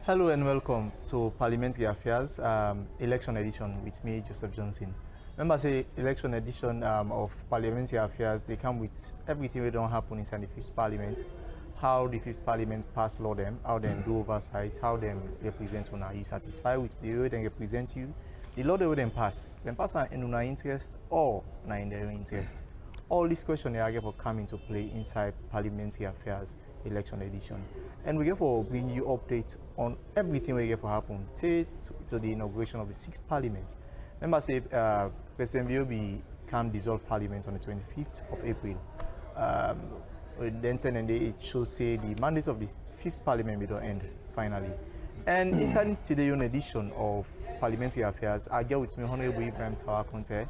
Hello and welcome to Parliamentary Affairs Election Edition with me, Joseph Johnson. Remember, say election edition of Parliamentary Affairs, they come with everything that don't happen inside the Fifth Parliament, how the Fifth Parliament pass law them, how them do oversight, how them represent una. You satisfied with the way they represent you, the law they will then pass are in una interest or not in their own interest. All these questions they are going to come into play inside Parliamentary Affairs Election Edition. And we get for bring you updates on everything we get for happen to the inauguration of the 6th Parliament. Remember, say President Viobi can dissolve Parliament on the 25th of April. Then and it shows say the mandate of the 5th Parliament will end finally. And inside today's edition of Parliamentary Affairs, I get with me Honorable Ibrahim Tawa Conteh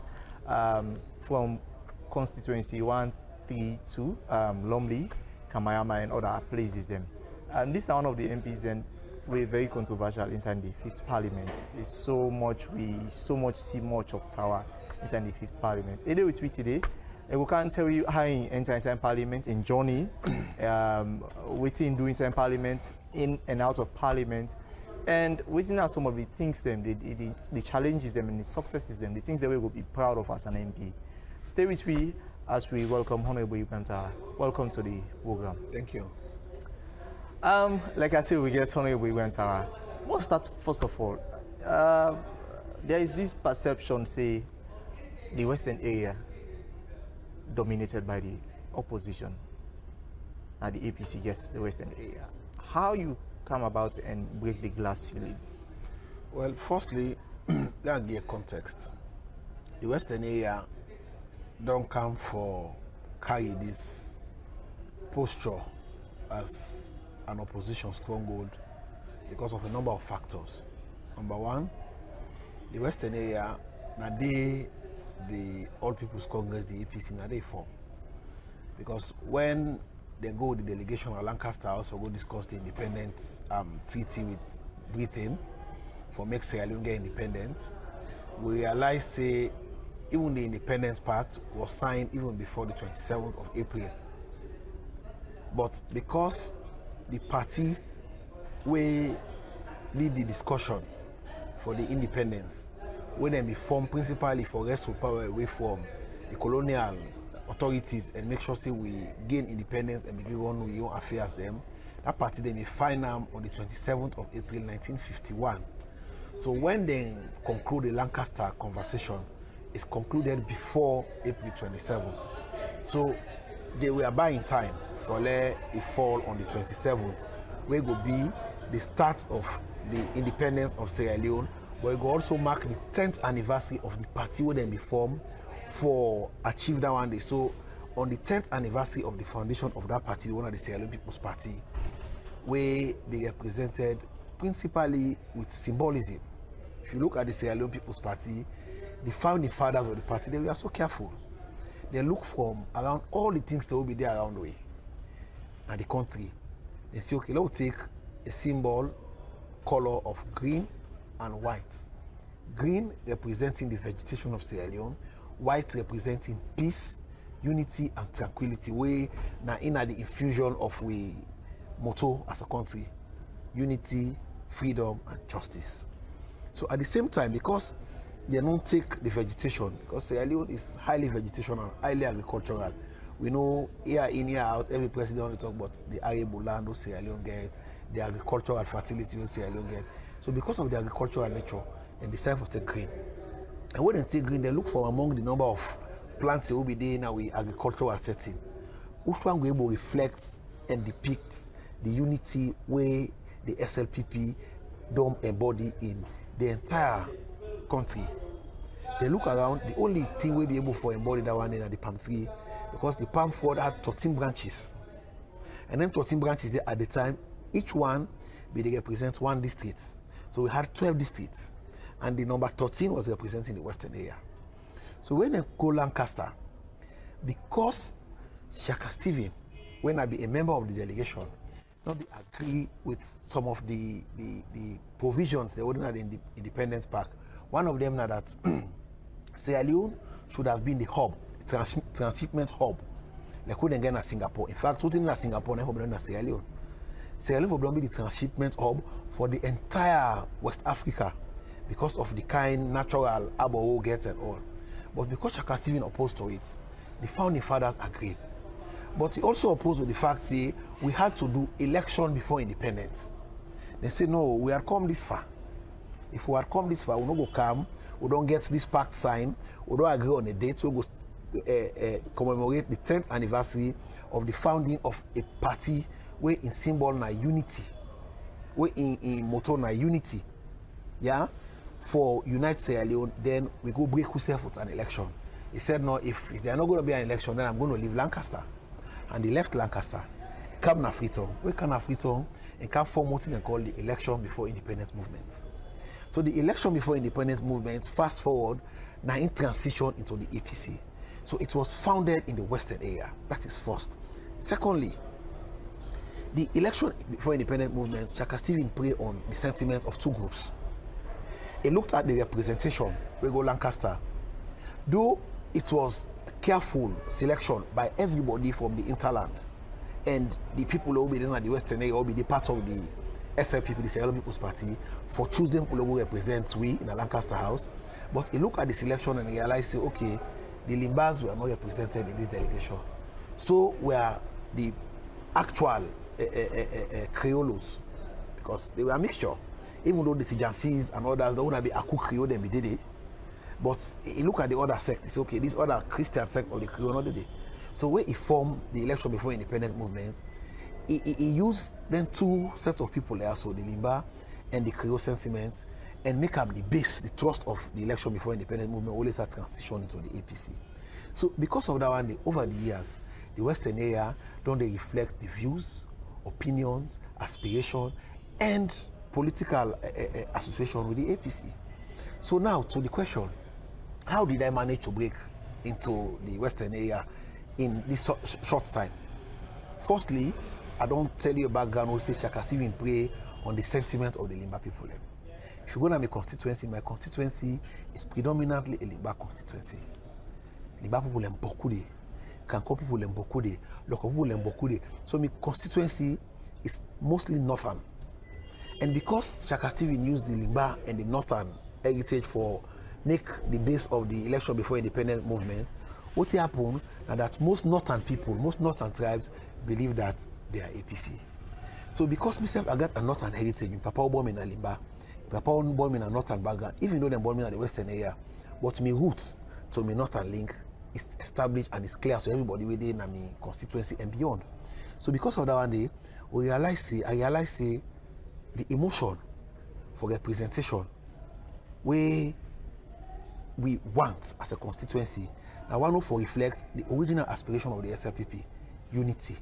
from Constituency 132, Lumley, Kamayama, and other places. Them. And this is one of the MPs then we're very controversial inside the 5th Parliament. It's so much see much of Tawa inside the 5th Parliament. Today with me today, we can't tell you how he enter inside Parliament in journey, waiting doing inside Parliament, in and out of Parliament, and waiting out some of the things them, the challenges them and the successes them, the things that we will be proud of as an MP. Stay with me as we welcome Honorable Ibrahim Tawa. Welcome to the program. Thank you. Like I said, we get Honorable Ibrahim Tawa. Let's start first of all. There is this perception, say, the Western area dominated by the opposition, and the APC gets the Western area. How you come about and break the glass ceiling? Well, firstly, let's give context. The Western area don't come for carry this posture as an opposition stronghold because of a number of factors. Number one, the Western area, now the All People's Congress, the APC, now they form. Because when they go with the delegation of Lancaster, also go discuss the independence treaty with Britain for make Sierra Leone get independent, we realized say even the Independence Pact was signed even before the 27th of April. But because the party we lead the discussion for the independence, when they be formed principally for rest of power away from the colonial authorities and make sure say we gain independence and begin on with our affairs them, that party then be final on the 27th of April 1951. So when they conclude the Lancaster conversation, it's concluded before April 27th. So they were buying time for let it fall on the 27th, where it will be the start of the independence of Sierra Leone, but it will also mark the 10th anniversary of the party where they be formed for achieve that one day. So on the 10th anniversary of the foundation of that party, the one of the Sierra Leone People's Party, where they represented principally with symbolism. If you look at the Sierra Leone People's Party, the founding fathers of the party, they were so careful. They look from around all the things that will be there around the way and the country. They say, okay, let's take a symbol color of green and white. Green representing the vegetation of Sierra Leone, white representing peace, unity and tranquility. We now in the infusion of we motto as a country: unity, freedom and justice. So at the same time, because they don't take the vegetation, because Sierra Leone is highly vegetational, highly agricultural. We know year in, year out, every president will talk about the arable land of Sierra Leone gets, the agricultural fertility of Sierra Leone gets. So because of the agricultural nature, they decide to take green. And when they take green, they look for among the number of plants that will be there now with agricultural setting. Which one will be able to reflect and depict the unity where the SLPP don't embody in the entire country. They look around, the only thing we'll be able to embody that one in the palm tree, because the palm fruit had 13 branches. And then 13 branches there at the time, each one they represent one district. So we had 12 districts. And the number 13 was representing the Western area. So when they go Lancaster, because Shaka Stephen, when I be a member of the delegation, not be agree with some of the provisions they wouldn't have in the Independence Pact. One of them now that Sierra Leone should have been the hub, transshipment hub. They couldn't get in Singapore. In fact, what in Singapore, never been in Sierra Leone. Sierra Leone will be the transshipment hub for the entire West Africa because of the kind natural arbor get and all. But because Shaka Stephen opposed to it, the founding fathers agreed. But he also opposed with the fact say we had to do election before independence. They say no, we had come this far. If we had come this far, we don't go come, we don't get this pact signed, we don't agree on a date, we go commemorate the 10th anniversary of the founding of a party where in symbol na unity, where in motto na unity, yeah, for Unite Sierra Leone, then we go break ourselves with an election. He said no, if there are not going to be an election, then I'm going to leave Lancaster. And he left Lancaster, come na Freetown. We can na Freetown and come form what they call the election before independence movement. So the election before independence movement, fast forward, now in transition into the APC. So it was founded in the Western area. That is first. Secondly, the election before independence movement, Shaka Stephen preyed on the sentiment of two groups. He looked at the representation, we go Lancaster. Though it was careful selection by everybody from the interland, and the people who will be in the Western area will be the part of the SLPP, the Sierra Leone People's Party, for choosing who will represent we in the Lancaster House. But he looked at the selection and realized, say, okay, the Limbas were not represented in this delegation. So were the actual Creolos, because they were a mixture. Even though the Tijansis and others, they wouldn't be Aku Creole, then be did it. But he looked at the other sect, he said, okay, this other Christian sect of the Creole, not did it. So when he formed the election before independent movement, he used then two sets of people there, so the Limba and the Creole sentiments, and make up the base, the thrust of the election before independent movement, will later transition into the APC. So because of that one, over the years, the Western area don't they reflect the views, opinions, aspiration, and political association with the APC. So now to the question, how did I manage to break into the Western area in this short time? Firstly, I don't tell you a background who says Shaka Stephen prey on the sentiment of the Limba people. If you go to my constituency is predominantly a Limba constituency. Limba people aiment beaucoup de, Kanko people aiment beaucoup de, local people aiment beaucoup de. So my constituency is mostly northern. And because Shaka Stephen used the Limba and the northern heritage for make the base of the election before independent movement, what happened is that most northern people, most northern tribes believe that they are APC. So because myself I got a northern heritage, my papa born in Limba, my papa born in a northern background, even though they born in the Western area, but my roots to my northern link is established and is clear to everybody within my constituency and beyond. So because of that one day, I realized the emotion for representation where we want as a constituency, I want to reflect the original aspiration of the SLPP, unity,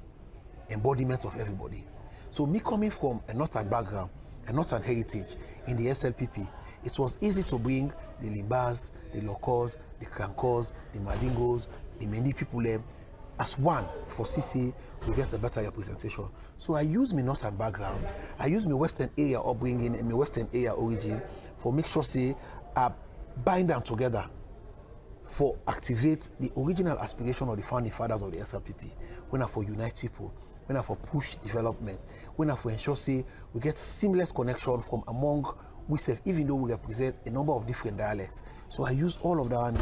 embodiment of everybody. So me coming from a northern background, a northern heritage in the SLPP, it was easy to bring the Limbas, the Locals, the Krankos, the Madingos, the many people there as one for CC to get a better representation. So I use my northern background, I use my Western area upbringing and my Western area origin for make sure say I bind them together for activate the original aspiration of the founding fathers of the SLPP. When I for unite people, when I for push development, when I for ensure say we get seamless connection from among we self, even though we represent a number of different dialects. So I use all of that one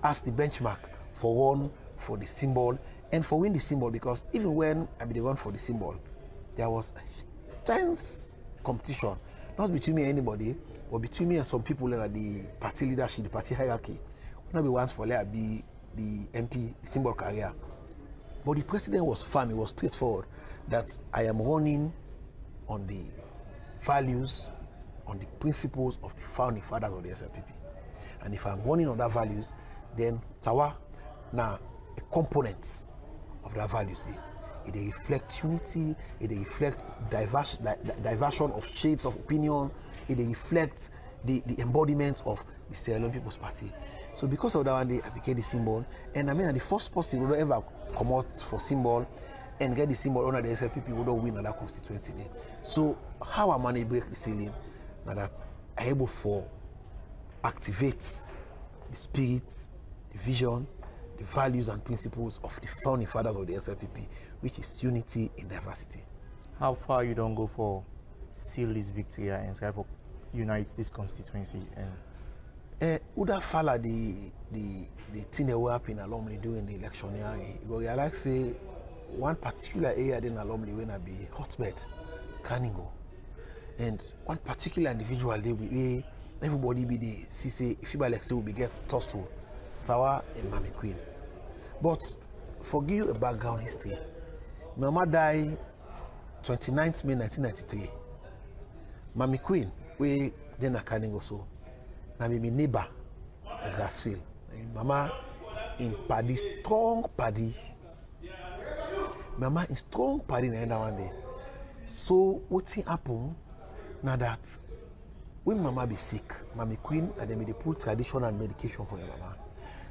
as the benchmark for one, for the symbol, and for win the symbol, because even when I be the one for the symbol, there was tense competition, not between me and anybody, but between me and some people in the party leadership, the party hierarchy. Not be once for let be the MP symbol career. But the president was firm, it was straightforward that I am running on the values, on the principles of the founding fathers of the SLPP. And if I'm running on that values, then Tawa now a component of that values. It reflects unity, it reflects diversion of shades of opinion, it reflects the embodiment of the Sierra Leone People's Party. So because of that one day, I became the symbol. And I mean, the first person who ever come out for symbol and get the symbol under the SLPP would win another constituency day. So how I manage break the ceiling, now that I'm able to activate the spirit, the vision, the values and principles of the founding fathers of the SLPP, which is unity in diversity. how far you don't go for seal this victory and try to unite this constituency and Uda follow the thing that will happen alumni during the election here. You go realize say one particular area in alumni when I be hotbed, Kaningo, and one particular individual they be everybody be the see say if you like say will be get tussle, Tawa and Mami Queen. But for give you a background history, Mama died 29th May 1993. Mami Queen, we then a Kaningo so. Na my neighbor at Grassfield. Mama in paddy, strong paddy. Mama in strong paddy na one day. So what happen now that when Mama be sick, Mami Queen and then they put traditional medication for your Mama.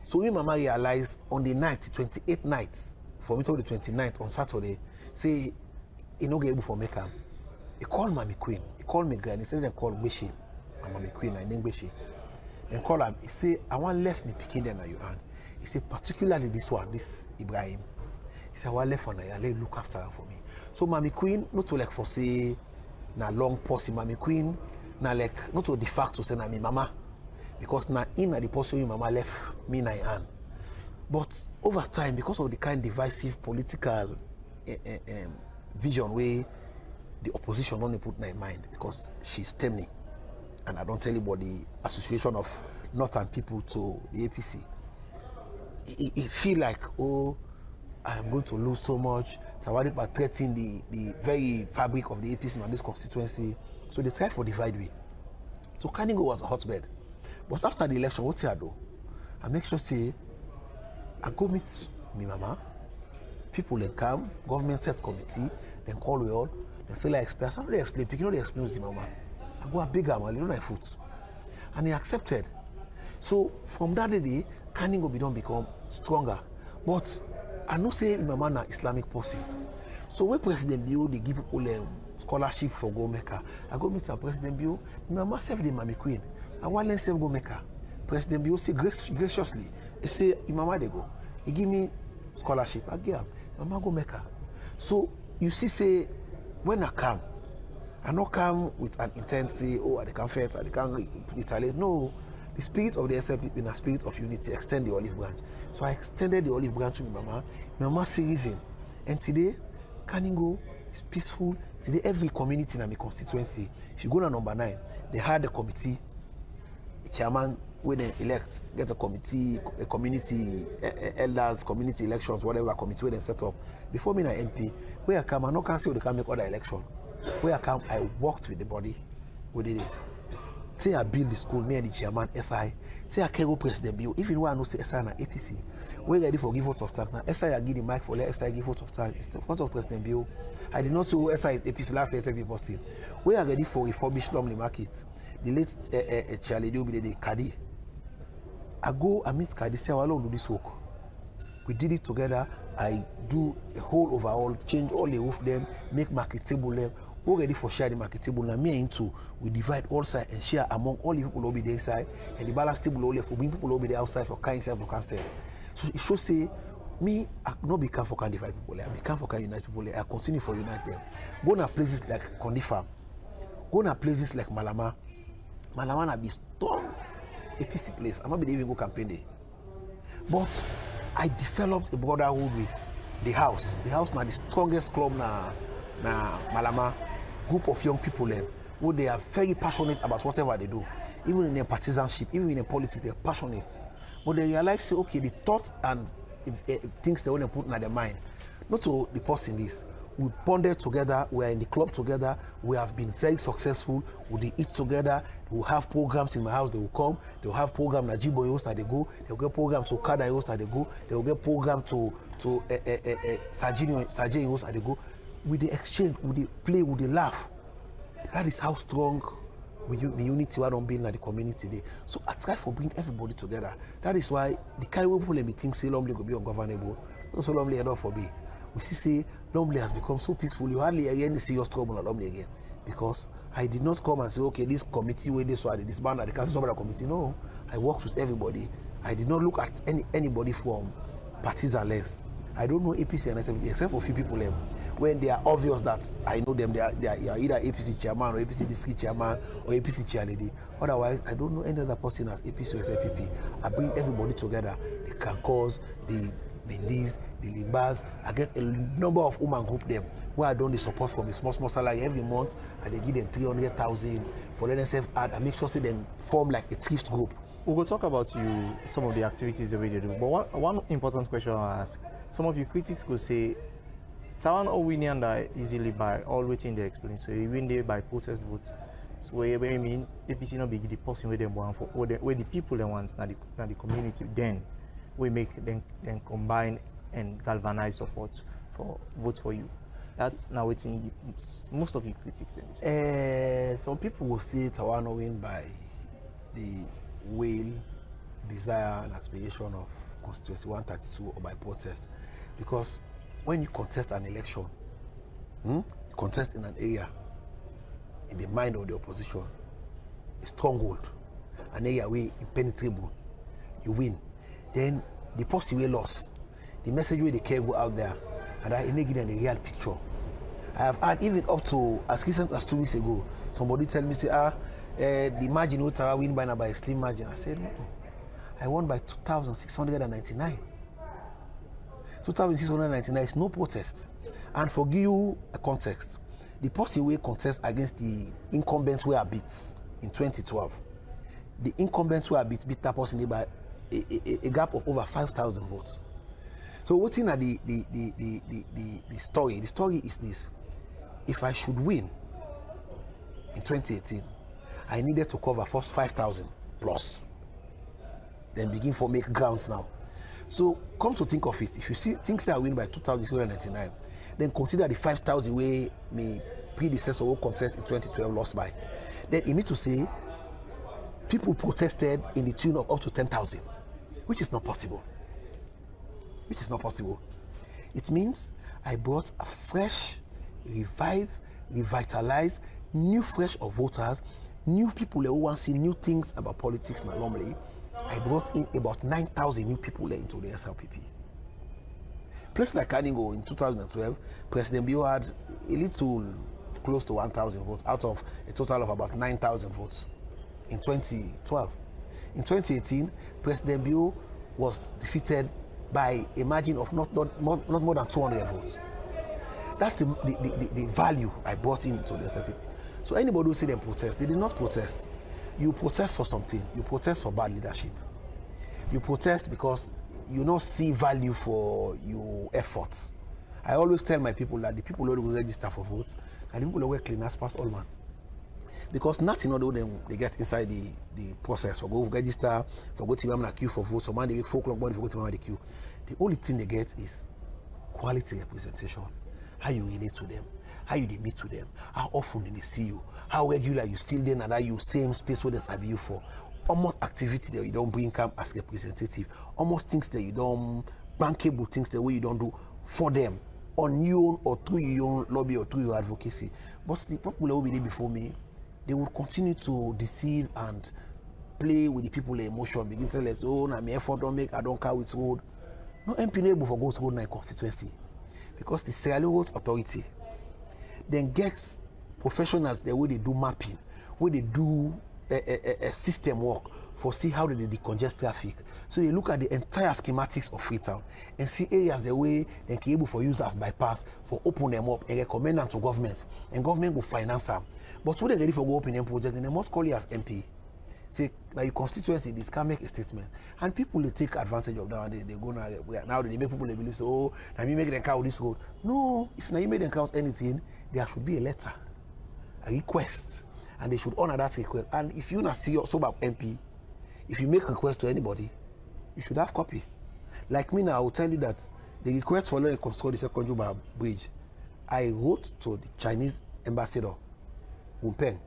So when Mama realized on the night, 28th night, for me to the 29th on Saturday, say he no get able for make am. He called Mami Queen. He called me granny. He said they call Beshi. And Mami Queen, I name Beshi. Then call him. He say, I want left me picking them at your hand. He say, particularly this one, this Ibrahim. He say, I want left on her, let look after her for me. So Mami Queen, not to like for say, na long posse Mami Queen, na like not to de facto say na me mama. Because na in the posse mama left me na hand. But over time, because of the kind divisive political vision way the opposition only put in mind, because she's temny. And I don't tell you about the association of northern people to the APC. It feel like, oh, I am going to lose so much. Tawadi by threatening the very fabric of the APC in this constituency. So they try for divide way. So Kaningo was a hotbed. But after the election, what I do? I make sure say, I go meet me mama, people then come, government set committee, then call we all, then say like explain. How do they explain? Picking all the explain to mama. I go a bigger man, little my foot. And he accepted. So from that day, Kaningo don't become stronger. But I know say my man is Islamic person. So when President Bio they give people scholarship for go Mecca, I go meet some President Bio, my mama serve the Mami Queen. I want them save go Mecca. President Bio say graciously, he say Mama they go. He give me scholarship. I give him. Mama go Mecca. So you see say when I come, I not come with an intent say, oh, I can't fight, I can't retaliate. No, the spirit of the SLP in a spirit of unity extend the olive branch. So I extended the olive branch to my mama. My mama see reason. And today, Kaningo is peaceful. Today, every community in my constituency, if you go to number 9, they had a committee, a chairman, when they elect, get a committee, a community, elders, community elections, whatever committee where they set up. Before me, an MP, where I come, I no can say they can make other election. Where I come, I worked with the body. We did it. Say I build the school, me and the chairman, SI. Say I can go President Bio. Even when I know say SI and APC, we're ready for give vote of thanks. Now SI I give the mic for let SI give vote of thanks. It's the front of President Bio. I did not say who SI is APC last first people say. We are ready for refurbish Lumley Market. The late Charlie will be the Kadi. I go and meet Kadi, say I will do this work. We did it together. I do a whole overall, change all the roof them, make marketable them. We're ready for share the market table. Now me and two, we divide all sides and share among all the people who be the inside, and the balance table only for bring people who be the outside for kind self, for can sell. So it should say, me I not become for can divide people. I become for can unite people. I continue for unite them. Go to places like Condifa, go to places like Malama. Malama na be strong APC place. I'm not be even go campaign there. But I developed a brotherhood with the house. The house now the strongest club na Malama. Group of young people who they are very passionate about whatever they do. Even in their partisanship, even in their politics, they're passionate. But they realize, say, okay, the thought and things they want to put in their mind, not to the person this. We bonded together, we're in the club together, we have been very successful, we eat together, we'll have programs in my house, they will come, they'll have program na Jibo host that they go, they'll get program to Kada host that they go, they'll get program to Sajini host that they go. With the exchange, with the play, with the laugh. That is how strong the unity we don't build in the community today. So I try to bring everybody together. That is why the kind of people let me think say Lumley will be ungovernable. Not so Lumley enough for me. We see Lumley has become so peaceful. You hardly again see us trouble on Lumley again. Because I did not come and say, okay, this committee where this one, this band, the council of the committee. No, I worked with everybody. I did not look at anybody from parties and less. I don't know APC and SMP except for a few people. when they are obvious that I know them, they are either APC chairman or APC district chairman or APC chairlady. Otherwise, I don't know any other person as APC or SLPP. I bring everybody together. The Kankos, the Bendis, the Limbas. I get a number of women group them where I don't the support from a small salary every month, and they give them 300,000 for NSF ad and make sure they then form like a thrift group. We will talk about some of the activities that we do. But one important question I ask: some of you critics could say, Tawan or win and easily by all waiting they explain. So you win there by protest vote. So where I mean APC not be the person where they want for where the people they want now the community, then we make them combine and galvanize support for vote for you. That's now waiting most of you critics then. Some people will say Tawan win by the will, desire and aspiration of Constituency 132 or by protest, because when you contest an election, you contest in an area, in the mind of the opposition, a stronghold, an area where impenetrable, you win. Then the post you lost, the message where they care go out there, and I give them the real picture. I have had even up to as recent as 2 weeks ago, somebody tell me say, the margin will win by a slim margin. I said, no, I won by 2,699. 2,699 is no protest. And for give you a context, the policy way contest against the incumbents were beat in 2012. The incumbents were beat that person by a gap of over 5,000 votes. So what's in the story? The story is this: if I should win in 2018, I needed to cover first 5,000 plus, then begin for make grounds now. So come to think of it, if you see things I win by 2,299, then consider the 5,000 way my predecessor who contest in 2012 lost by. Then it means to say people protested in the tune of up to 10,000, which is not possible. Which is not possible. It means I brought a fresh, revitalized, new fresh of voters, new people who want to see new things about politics normally. I brought in about 9,000 new people into the SLPP. Place like Kaningo in 2012, President Bio had a little close to 1,000 votes out of a total of about 9,000 votes in 2012. In 2018, President Bio was defeated by a margin of not more than 200 votes. That's the value I brought into the SLPP. So anybody who say they protest, they did not protest. You protest for something. You protest for bad leadership. You protest because you don't see value for your efforts. I always tell my people that the people who will register for votes and the people who work clean as pass all man. Because nothing other than they get inside the process for go register, for go to the queue for votes, so man they make 4 o'clock morning for go to the queue. The only thing they get is quality representation. How you relate to them, how you they meet to them, how often they see you, how regular you still there and that you same space where they sabi you for. Almost activity that you don't bring come as representative, almost things that you don't bankable things the way you don't do for them on your own or through your own lobby or through your advocacy. But the people who will be there before me, they will continue to deceive and play with the people's emotion, begin to tell us, oh, my effort don't make, I don't care with road. No MP able for go to road in constituency. Because the Sierra Leone authority then gets professionals the way they do mapping, where they do a system work for see how they decongest traffic. So they look at the entire schematics of Freetown and see areas the way they can able for use as bypass for open them up and recommend them to governments, and government will finance them. But when they're ready for go open them project, then they must call you as MP. Say now your constituency, this can make a statement, and people they take advantage of that. They go now they make people they believe so. Oh, now you make them count this road. No, if now you make them count anything, there should be a letter, a request, and they should honor that request. And if you not see your about MP, if you make a request to anybody, you should have copy. Like me now, I will tell you that the request for letting construct the second Juba bridge, I wrote to the Chinese ambassador, Wu Peng,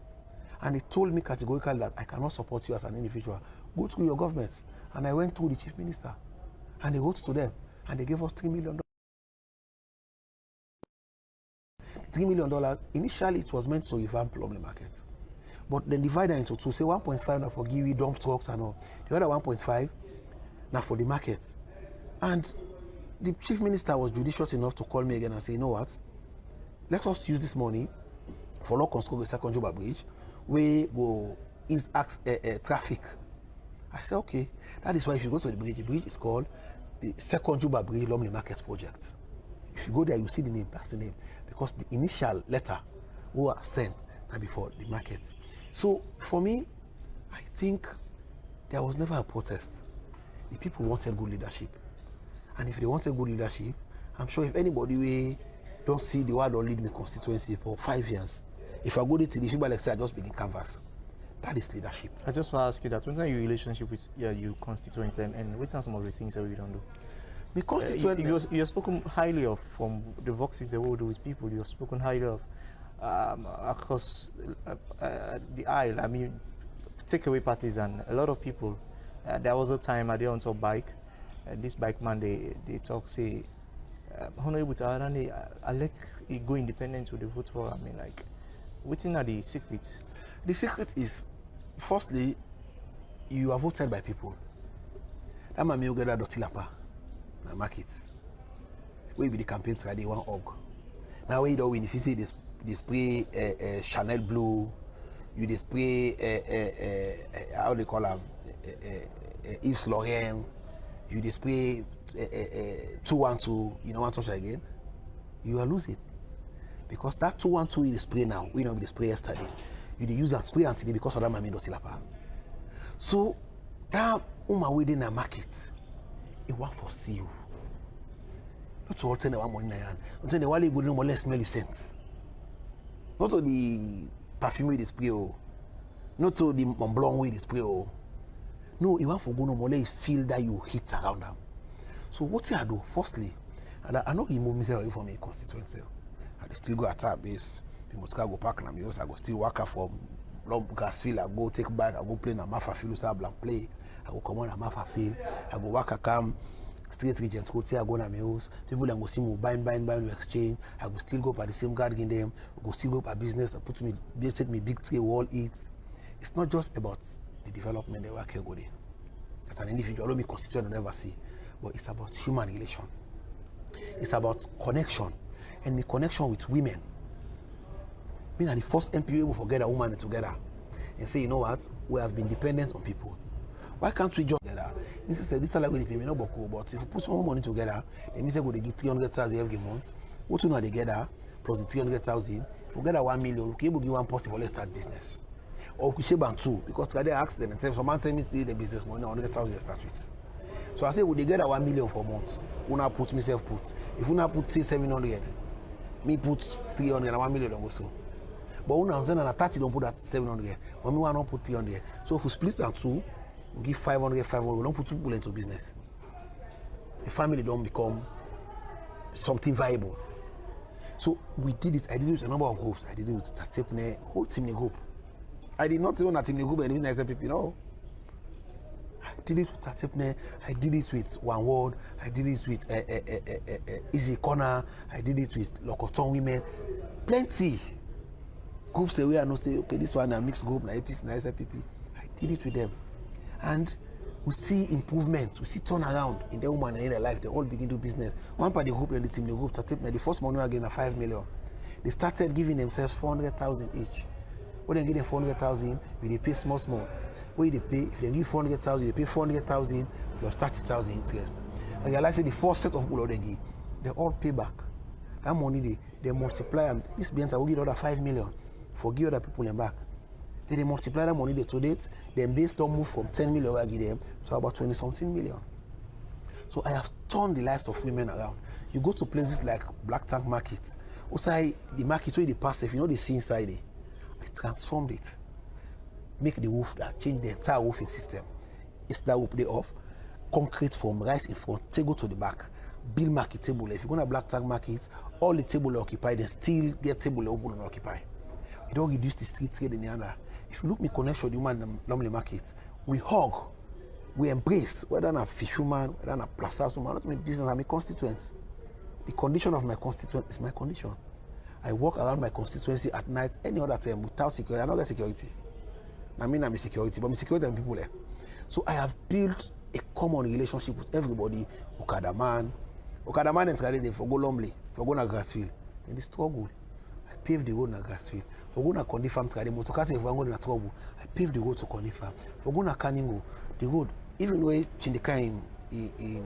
and he told me categorically that I cannot support you as an individual. Go through your government. And I went through the chief minister, and they wrote to them, and they gave us $3 million. $3 million. Initially, it was meant to revamp Lawmaking market, but then divide into two. Say 1.5 now for give you dump trucks and all. The other 1.5 now for the market. And the chief minister was judicious enough to call me again and say, you know what? let us use this money for law construct a second Juba bridge, we go is traffic. I said, okay, that is why if you go to the bridge is called the second Juba Bridge Lawmaking Market Project. If you go there, you see the name, that's the name. Because the initial letter was sent before the market. So for me, I think there was never a protest. The people wanted good leadership. And if they wanted good leadership, I'm sure if anybody we don't see the word or lead me constituency for 5 years, if I go to the people like say I just begin canvas, that is leadership. I just want to ask you that, what's your relationship with your constituents and what are some of the things that we don't do? The constituents... you have spoken highly of, from the voxes that we do with people, you have spoken highly of across the aisle. I mean, take away parties and a lot of people. There was a time I did on top bike, this bike man, they talk, say, Honorable Tawarani, I like it go independent with the vote for. I mean, like, what's in the secret? The secret is, firstly, you are voted by people. That man may get a dotilapa, na market. We be the campaign try they want org. Now when you don't win, if you see this spray Chanel blue, you display how they call them Yves Laurent, you display 212, you know, one touch again, you are losing. Because that 212 you display now, we don't display yesterday. You use and spray until because of that man dosilapa. So that within a market, it won't foresee you. Not to all turn one money in hand. Until the wali go no more less smell you sense. Not to the perfume display, not to the Mont Blanc way display. No, you want for go no more less feel that you hit around them. So what I do, firstly, and I know he moved myself away from a constituency. I still go attack base. I must go park na me house. I go still work from long grass field. I go take back. I go play na Mafa field. So I blank play. I go come on na Mafa field. I go work a cam. Straight regions go say I go na me house. People then go see me buy, we exchange. I go still go by the same guard in them. I go still go by business. I put me, they take me big tray wall eat. It's not just about the development they work here go there. That's an individual. Don't be constituent and never see. But it's about human relation. It's about connection. And the connection with women. Me and the first MP able to get a woman together and say, you know what, we have been dependent on people. Why can't we just together? Mr. said, this is like we pay me no boko, but if you put some more money together, then Mr. go they give 300,000 every month. What you know they gather plus the 300,000, if we get 1 million, we can able give one person for let's start business. Or we share two, because they ask them and say, some man tell me still the business money, 100,000 they start with. So I say, would they get 1 million for a month? Una put myself put. If una put say 700, me put 300 and 1 million also. But when I'm saying that 30 don't put that 700, when we don't put 300. So if we split that two, we give 500, we don't put two people into business. The family don't become something viable. So we did it. I did it with a number of groups. I did it with Tatepne, whole team in group. I did not own a team in group and even nice people, no. I did it with Tatepne, I did it with One Word, I did it with Easy Corner, I did it with Locoton Women. Plenty. Groups say we are not say okay, this one a mixed group, na APC, na SLPP. I did it with them, and we see improvements, we see turnaround in the woman and in their life. They all begin to do business. One part of the group and the team, the group started. The first money again a 5 million. They started giving themselves 400,000 each. When they give them 400,000, they pay small. When they pay, if they give 400,000, they pay 400,000 plus 30,000 interest. And you like say the first set of people they give, they all pay back. That money they multiply them. This Bianca will give other 5 million. Forgive other people them back. Then they multiply that money they to date, then base don't move from 10 million I give them to about 20 something million. So I have turned the lives of women around. You go to places like Black Tank Market. Outside the market where they pass, if you know the scene inside there, I transformed it. Make the roof that change the entire roofing system. It's that roof they off. Concrete from right in front, table to the back. Build market table. If you're going to Black Tank Market, all the table are occupied, then still get table open and occupy. You don't reduce the street trade in the other. If you look me connection with the woman normally market, we hug, we embrace, whether I'm a fisherman, whether I'm a plaza woman, not my business, I'm a constituent. The condition of my constituent is my condition. I walk around my constituency at night, any other time without security. I don't get security. I mean I'm a security, but I'm security and people there. So I have built a common relationship with everybody. Okada man and Friday for go Lumley, for go to Grassfield. And they struggle. paved the road na Grassfield. For go na Condi Farm to the motor if we go na trouble, I paved the road to Condi Farm. For go na Kaningo, the road, even though Chindika in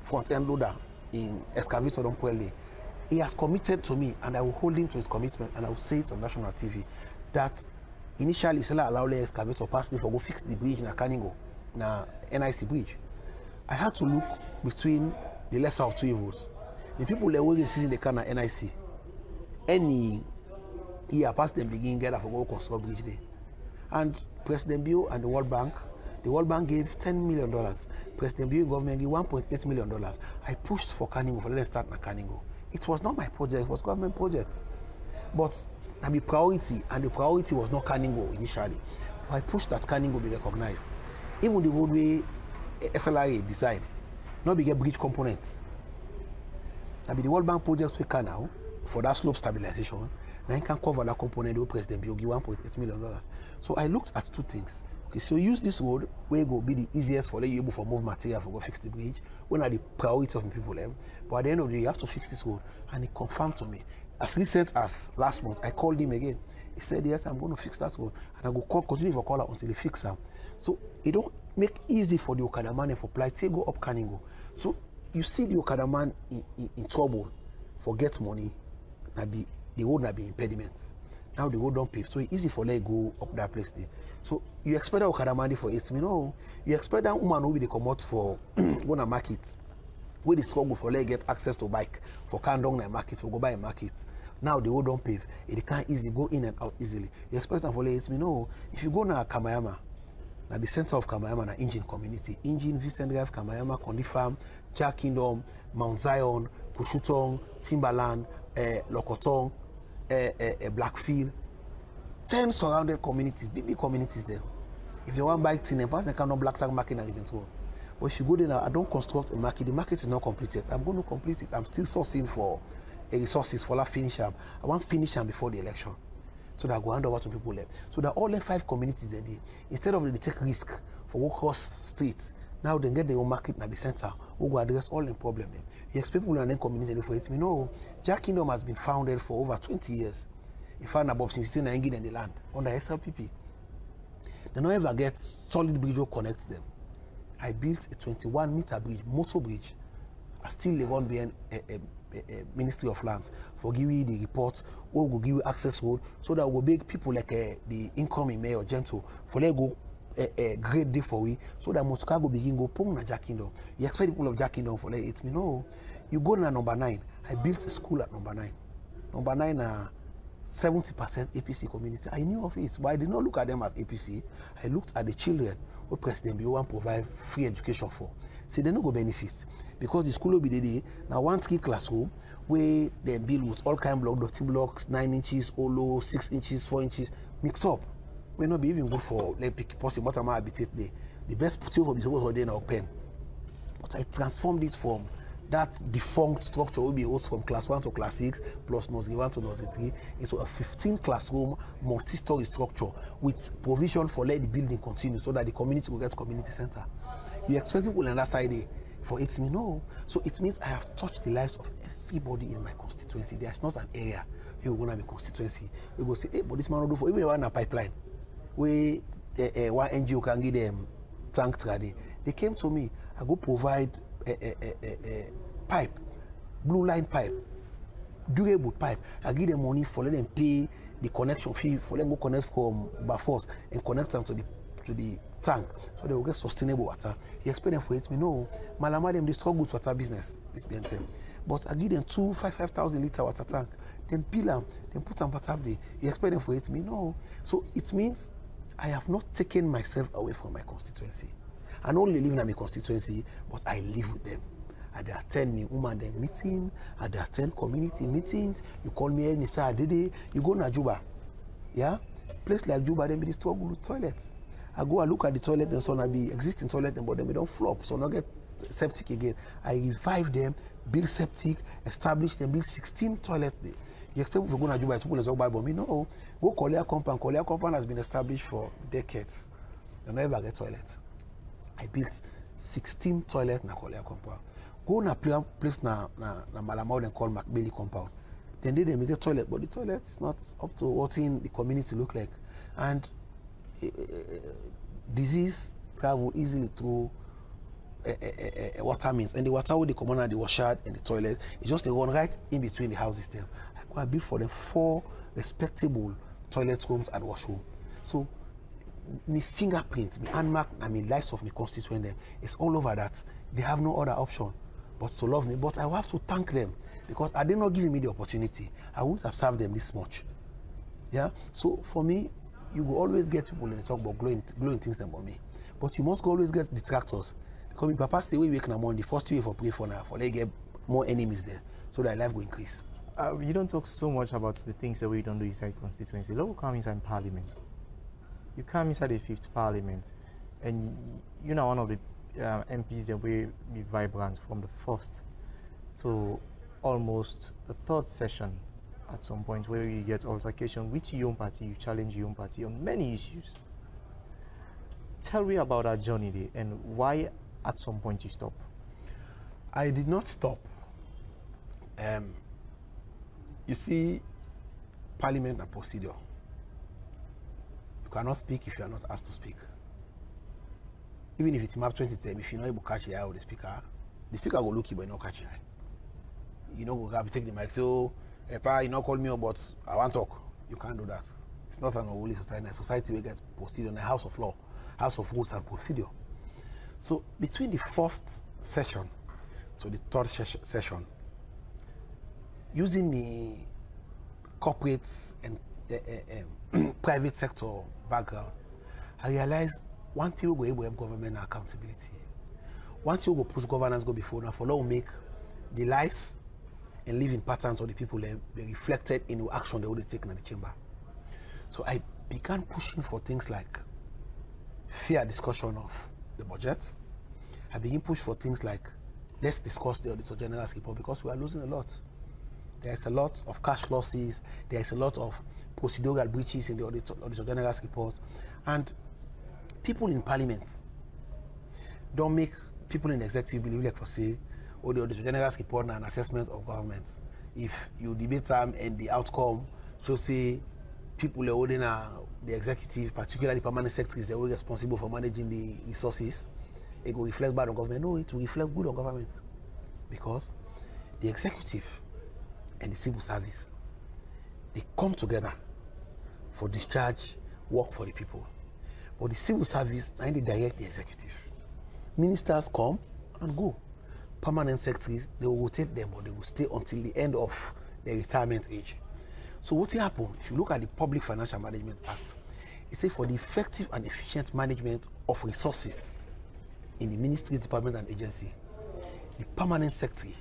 front end loader in excavator don't Puele, he has committed to me, and I will hold him to his commitment, and I will say it on national TV that initially Sela allowed the excavator pass me for go fix the bridge na Kaningo, na NIC bridge. I had to look between the lesser of two evils. The people that were seeing the car na NIC, any year past them begin get for go construct bridge there. And President Bio and the World Bank gave $10 million. President Bio government gave $1.8 million. I pushed for Kaningo for let's start na Kaningo. It was not my project, it was government project. But I be priority, and the priority was not Kaningo initially. I pushed that Kaningo be recognized. Even the roadway SLRA design, not be get bridge components. I be the World Bank projects we can now for that slope stabilization. Now you can cover that component with President Bio give $1.8 million. So I looked at two things. Okay, so use this road where it go be the easiest for you able for move material for go fix the bridge. When are the priority of the people them. But at the end of the day, you have to fix this road. And he confirmed to me. As recent as last month, I called him again. He said, yes, I'm going to fix that road. And I go continue for call until they fix them. So it don't make easy for the Okada man and for Plight go up Kaningo. So you see the Okada man in trouble for get money, the road na be impediment. Now the road don't pave, so it's easy for let go up that place there. So you expect that Okada money for 8 million? No. You expect that woman who will be come out for go na market, where the struggle for let get access to bike, for can down na market, for go buy a market. Now the road don't pave, it can't easy go in and out easily. You expect that for let 8 million? No. If you go na Kamayama, na the center of Kamayama na Engine community, Engine, Vincent Drive, Kamayama, Condi Farm, Jack Kingdom, Mount Zion, Kushutong, Timberland, Lokotong, Blackfield, 10 surrounded communities, big communities there. If you want to buy tin and pass, they cannot black sack market and regions. But if you go there now, I don't construct a market. The market is not completed. I'm going to complete it. I'm still sourcing for resources for that finish them. I want to finish them before the election, so that I go hand over to people left. So that all the 5 communities there, instead of they take risk for go cross streets, now they get their own market at the center. Who go address all the problem. You expect people in the community for it. No, Jack Kingdom has been founded for over 20 years. In fact, about since 1990 in the land under SLPP. They don't ever get solid bridge that connects them. I built a 21-meter bridge, motor bridge. I still they want behind a Ministry of Lands for give you the report, or will give you access road, so that will make people like the incoming mayor Gentle for let go a great day for we, so that Motokago begin go pong na Jack Kingdom. You expect people of Jack Kingdom for let 8 million? No. You go na number 9. I built a school at number 9. Number 9 70% APC community. I knew of it, but I did not look at them as APC. I looked at the children who President Bio provide free education for. See, they no go benefit because the school will be there. Now 1 ski classroom where they build with all kind of block, dirty blocks, 9 inches, Olo, 6 inches, 4 inches, mix up. May not be even good for let pick post what am I habitat there. The best put for the was there now pen. But I transformed it from that defunct structure will be host from class 1 to class 6 plus nursery 1 to nursery 3 into a 15 classroom multi-story structure with provision for let the building continue so that the community will get community center. You expect people on that side for 8 million? No. So it means I have touched the lives of everybody in my constituency. There's not an area where we're going to be constituency. We go say, hey, but this man will do for even one a pipeline where one NGO can give them tank trade. They came to me. I go provide a pipe, blue line pipe, durable pipe. I give them money for let them pay the connection fee for them go connect from Baforce and connect them to the tank so they will get sustainable water. You expect them for 8 million? No. Malama them they struggle with water business. It's been said. But I give them 5,000 liter water tank. Then peel them, then put them water there. You expect them for 8 million? No. So it means I have not taken myself away from my constituency. I not only live in my constituency, but I live with them. I attend me woman them meeting, I attend community meetings. You call me any say Adede, you go na Juba. Yeah? Place like Juba, then be the struggle with toilet. I go and look at the toilet and so I be existing toilet, but then we don't flop, so not get septic again. I revive them, build septic, establish them, build 16 toilets there. You expect people to go to Juba to put a Bible? Me no. Go Kolea compound. Kolea compound has been established for decades. They never get toilets. I built 16 toilets na Kolea compound. Go na place na Malamau and call McBailey compound. Then they make a toilet, but the toilet is not up to what in the community look like. And disease travel easily through water means, and the water with the common and the washer and the toilet is just the one right in between the houses there. I could have built for them 4 respectable toilet rooms and washroom. So my fingerprint, my handmark, and my lights of my constituent them is all over that. They have no other option but to love me. But I will have to thank them because had they not given me the opportunity, I wouldn't have served them this much. Yeah. So for me, you will always get people in the talk about glowing things about me, but you must always get detractors. Because my papa say we wake in the morning, the first way for pray for now, for they get more enemies there, so that life will increase. You don't talk so much about the things that we don't do inside constituency. Let us come inside parliament. You come inside the 5th parliament, and you're not one of the MPs that will be vibrant from the first to almost the 3rd session. At some point where you get altercation with your own party, you challenge your own party on many issues. Tell me about that journey there and why at some point you stop. I did not stop. You see, parliament and procedure. You cannot speak if you are not asked to speak. Even if it's map 2010, if you're not able to catch the eye of the speaker will look you but not catch your eye. You know, go have to take the mic. So, Epa, you not call me up, but I want to talk. You can't do that. It's not an unholy society. A society will get procedure in a house of law, house of rules and procedure. So between the 1st session to the 3rd session, using the corporate and private sector background, I realized one thing we go able to help government accountability. One thing we go push governance go before now for law make the lives and living patterns of the people be reflected in the action they would take in the chamber. So I began pushing for things like fair discussion of the budget. I began push for things like let's discuss the Auditor General's report because we are losing a lot. There is a lot of cash losses. There is a lot of procedural breaches in the Auditor General's report, and people in Parliament don't make people in the executive believe like for say. Or the Auditor General's report and assessment of governments. If you debate them and the outcome should say people are holding the executive, particularly permanent secretaries, they were responsible for managing the resources, it will reflect bad on government. No, it will reflect good on government. Because the executive and the civil service, they come together for discharge, work for the people. But the civil service, they direct the executive. Ministers come and go. Permanent secretaries, they will rotate them or they will stay until the end of their retirement age. So what will happen, if you look at the Public Financial Management Act, it says for the effective and efficient management of resources in the ministry, department and agency, the permanent secretary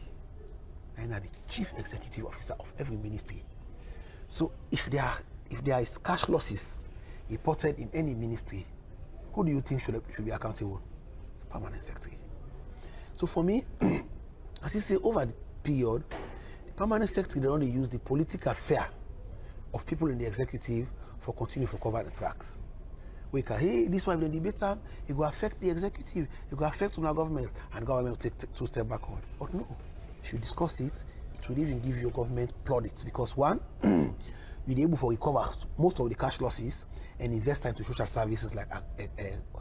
and the chief executive officer of every ministry. So if there is cash losses reported in any ministry, who do you think should be accountable? The permanent secretary. So for me, as you say, over the period, the permanent secretary they only use the political fear of people in the executive for continuing to cover the tracks. We can, hey, this one the debate time, it will affect the executive, it will affect our government, and government will take 2 steps backward. But no, if you discuss it, it will even give your government plaudits because one, you'll be able to recover most of the cash losses and invest into social services like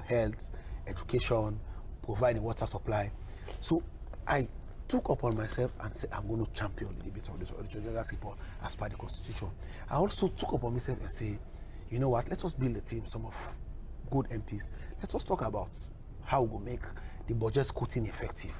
health, education, providing water supply. So I took upon myself and said I'm going to champion the debate of the Auditor General's report as per the Constitution. I also took upon myself and say, you know what, let us build a team, some of good MPs. Let us talk about how we will make the budget scrutiny effective.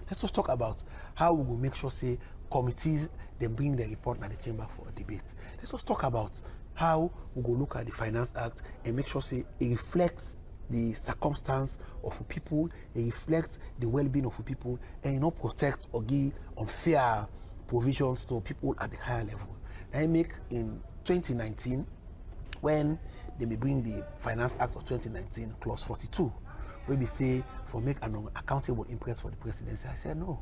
Let us talk about how we will make sure, say, committees, they bring the report to the chamber for a debate. Let us talk about how we will look at the Finance Act and make sure, say, it reflects the circumstance of people, it reflects the well-being of people, and not protect or give unfair provisions to people at the higher level. I make in 2019, when they may bring the Finance Act of 2019, clause 42, where we say for make an accountable interest for the presidency. I said no.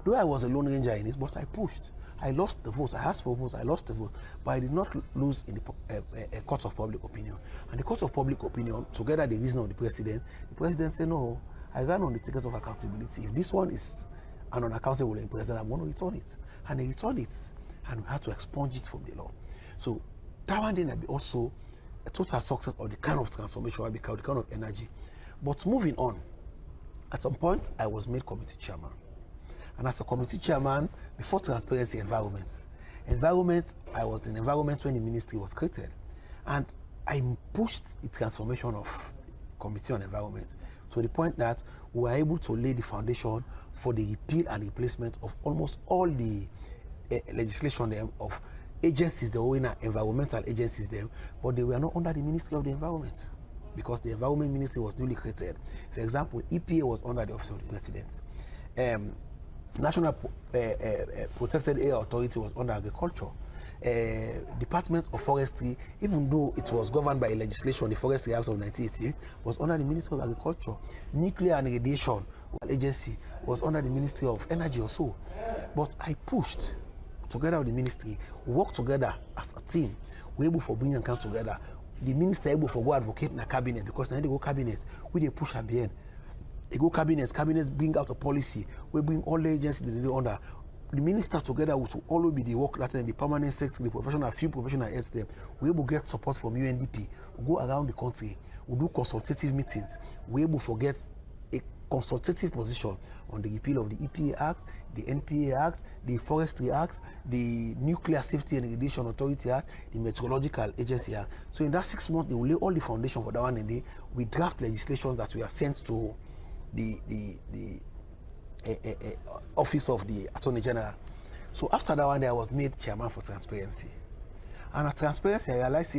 Though I was a lone ranger in it, but I pushed. I lost the votes. I asked for votes. I lost the vote, but I did not lose in the court of public opinion. And the court of public opinion, together the reason of the president said no. I ran on the ticket of accountability. If this one is an unaccountable president, I'm going to return it. And they returned it. and we had to expunge it from the law. So that one then be also a total success of the kind of transformation, the kind of energy. But moving on, at some point I was made committee chairman. And as a committee chairman, before transparency, environment, I was in environment when the ministry was created. And I pushed the transformation of committee on environment to the point that we were able to lay the foundation for the repeal and replacement of almost all the legislation them of agencies, the environmental agencies them, but they were not under the Ministry of the Environment because the Environment Ministry was newly created. For example, EPA was under the Office of the President. National Protected Area Authority was under Agriculture. Department of Forestry, even though it was governed by legislation, the Forestry Act of 1988, was under the Ministry of Agriculture. Nuclear and Radiation Agency was under the Ministry of Energy or so. But I pushed together with the ministry, we worked together as a team. We were able to bring and come together. The minister able to go advocate in the cabinet because now they go cabinet, we they push at the end. They go cabinet bring out a policy. We bring all the agencies that they under. The minister together will always be the work that in the permanent secretary, the professional, few professional heads them. We able to get support from UNDP. We go around the country. We do consultative meetings. We able to get a consultative position on the repeal of the EPA Act, the NPA Act, the Forestry Act, the Nuclear Safety and Radiation Authority Act, the Meteorological Agency Act. So in that 6 months, they will lay all the foundation for that one, and we draft legislation that we are sent to the office of the Attorney General. So after that one day, I was made chairman for transparency. And at transparency, I realized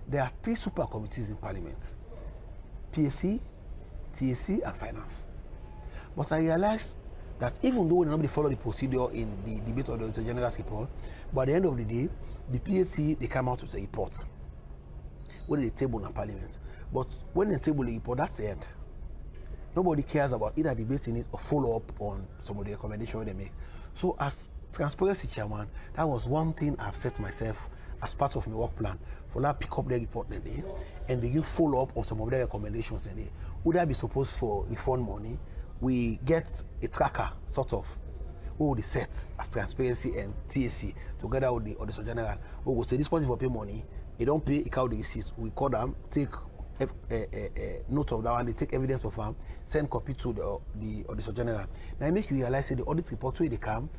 there are 3 super committees in Parliament: PSC, TAC, and Finance. But I realized that even though nobody followed the procedure in the debate of the Auditor General's report, but at the end of the day, the PSC, they come out with a report when they table in Parliament. But when they table the report, that's the end. Nobody cares about either debating it or follow up on some of the recommendations they make. So as transparency chairman, that was one thing I've set myself as part of my work plan, for that pick up the report today and begin follow up on some of the recommendations today. Would I be supposed for refund money? We get a tracker, sort of, who will set as transparency and TAC together with the Auditor General. We will say this person for pay money, they don't pay, it count the receipts. We call them, take note of that one, they take evidence of them, send copy to the Auditor General. Now I make you realize that the audit report where they come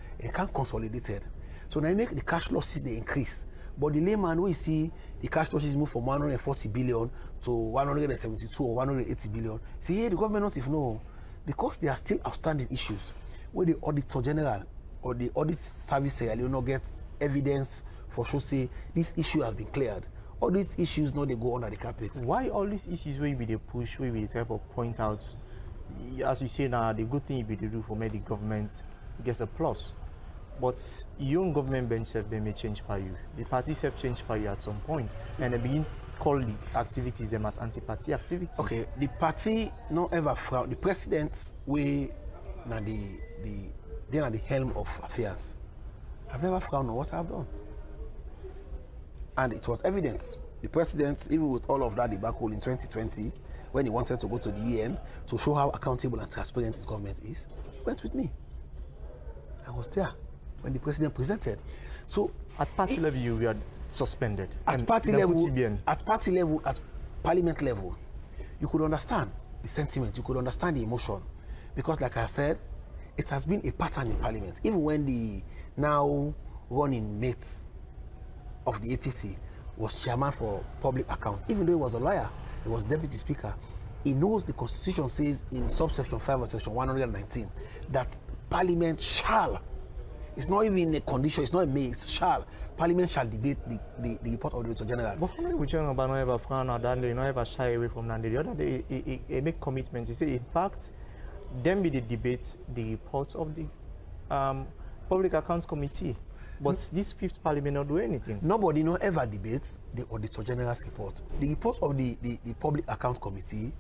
consolidated. So now I make the cash losses they increase. But the layman we see the cash losses move from 140 billion to 172 or 180 billion. See here the government not even know, because there are still outstanding issues where the Auditor General or the audit service will not get evidence for sure say this issue has been cleared. All these issues now they go under the carpet. Why all these issues where we they push, where we they type of point out, as you say now, the good thing we do for make the government gets a plus. But your own government bench they may change by you. The parties have changed by you at some point, and they begin to call the activities them as anti-party activities. Okay, the party not ever frown. The president we now they are the helm of affairs. I've never frowned on what I've done. And it was evident. The president, even with all of that debacle in 2020, when he wanted to go to the UN to show how accountable and transparent his government is, went with me. I was there when the president presented. So at party level, you were suspended. At party level, at parliament level, you could understand the sentiment, you could understand the emotion. Because like I said, it has been a pattern in parliament. Even when the now running mate of the APC was chairman for public accounts, even though he was a lawyer, he was deputy speaker, he knows the constitution says in subsection 5 of section 119 that parliament shall, it's not even a condition, it's not a may, it's shall, parliament shall debate the report of the Auditor General. But how many would you know about not ever frown or that they not ever shy away from that? The other day he make commitments. He say in fact them be the debate the reports of the Public Accounts Committee. But this 5th Parliament not do anything. Nobody not ever debates the Auditor General's report. The report of the Public Account Committee,